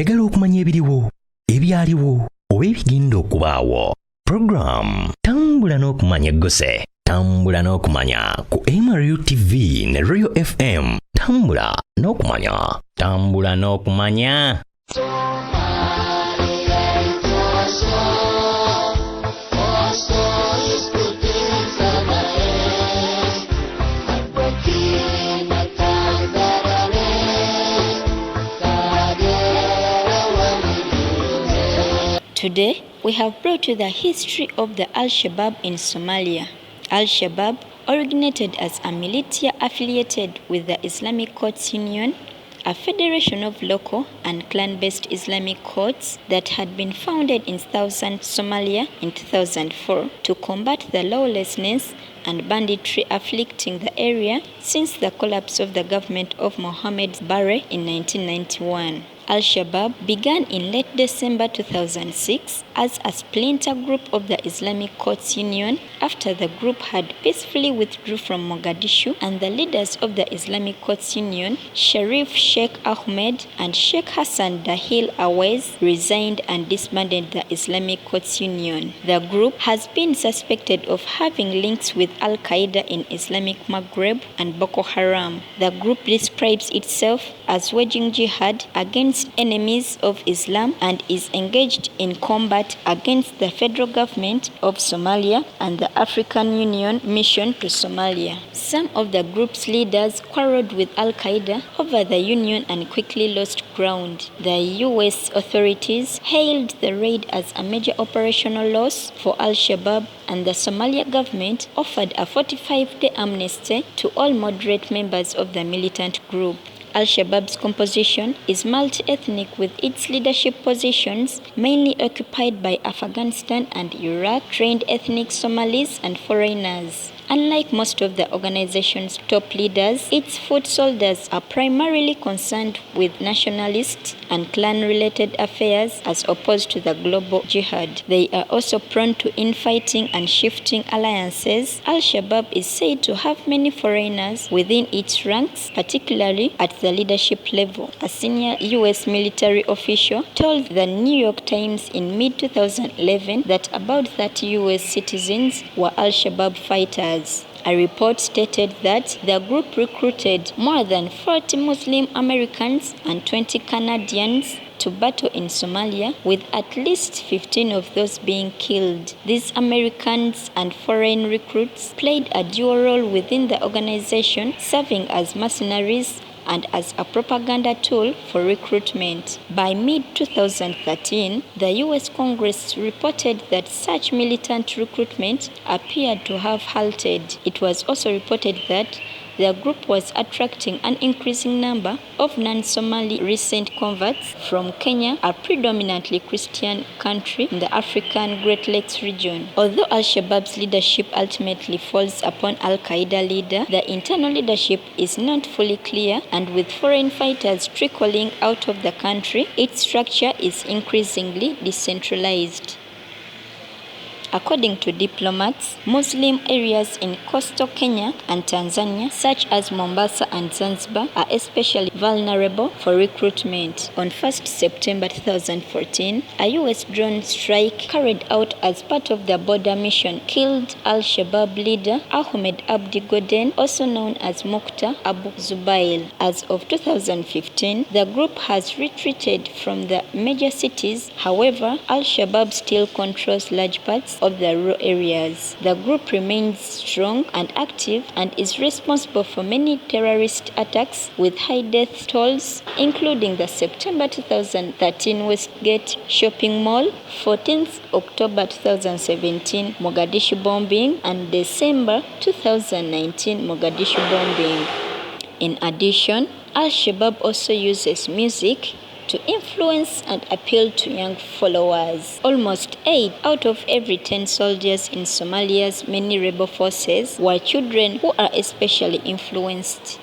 Oyagala okumanya ebiriwo, ebyaliwo, oba ebigenda okubaawo. Program Tambula n'okumanya gose. Tambula n'okumanya ku MRU TV ne Royal FM. Tambula n'okumanya. Tambula n'okumanya. Today, we have brought you the history of the Al-Shabab in Somalia. Al-Shabab originated as a militia affiliated with the Islamic Courts Union, a federation of local and clan-based Islamic courts that had been founded in southern Somalia in 2004 to combat the lawlessness and banditry afflicting the area since the collapse of the government of Mohammed Barre in 1991. Al-Shabab began in late December 2006 as a splinter group of the Islamic Courts Union after the group had peacefully withdrew from Mogadishu and the leaders of the Islamic Courts Union, Sharif Sheikh Ahmed and Sheikh Hassan Dahil Awais, resigned and disbanded the Islamic Courts Union. The group has been suspected of having links with Al-Qaeda in Islamic Maghreb and Boko Haram. The group describes itself as waging jihad against enemies of Islam and is engaged in combat against the federal government of Somalia and the African Union mission to Somalia. Some of the group's leaders quarreled with Al-Qaeda over the union and quickly lost ground. The US authorities hailed the raid as a major operational loss for Al-Shabaab, and the Somalia government offered a 45-day amnesty to all moderate members of the militant group. Al-Shabaab's composition is multi-ethnic with its leadership positions mainly occupied by Afghanistan and Iraq, trained ethnic Somalis and foreigners. Unlike most of the organization's top leaders, its foot soldiers are primarily concerned with nationalist and clan-related affairs as opposed to the global jihad. They are also prone to infighting and shifting alliances. Al-Shabaab is said to have many foreigners within its ranks, particularly at the leadership level. A senior U.S. military official told the New York Times in mid-2011 that about 30 U.S. citizens were Al-Shabaab fighters. A report stated that the group recruited more than 40 Muslim Americans and 20 Canadians to battle in Somalia, with at least 15 of those being killed. These Americans and foreign recruits played a dual role within the organization, serving as mercenaries and as a propaganda tool for recruitment. By mid-2013, the U.S. Congress reported that such militant recruitment appeared to have halted. It was also reported that the group was attracting an increasing number of non-Somali recent converts from Kenya, a predominantly Christian country in the African Great Lakes region. Although Al-Shabaab's leadership ultimately falls upon Al-Qaeda leader, the internal leadership is not fully clear, and with foreign fighters trickling out of the country, its structure is increasingly decentralized. According to diplomats, Muslim areas in coastal Kenya and Tanzania, such as Mombasa and Zanzibar, are especially vulnerable for recruitment. On 1st September 2014, a U.S. drone strike carried out as part of the border mission killed Al-Shabaab leader Ahmed Abdi Goden, also known as Mukhtar Abu Zubail. As of 2015, the group has retreated from the major cities. However, Al-Shabaab still controls large parts of the rural areas. The group remains strong and active and is responsible for many terrorist attacks with high death tolls, including the September 2013 Westgate shopping mall, 14th October 2017 Mogadishu bombing, and December 2019 Mogadishu bombing. In addition, Al-Shabaab also uses music to influence and appeal to young followers. Almost 8 out of every 10 soldiers in Somalia's many rebel forces were children who are especially influenced.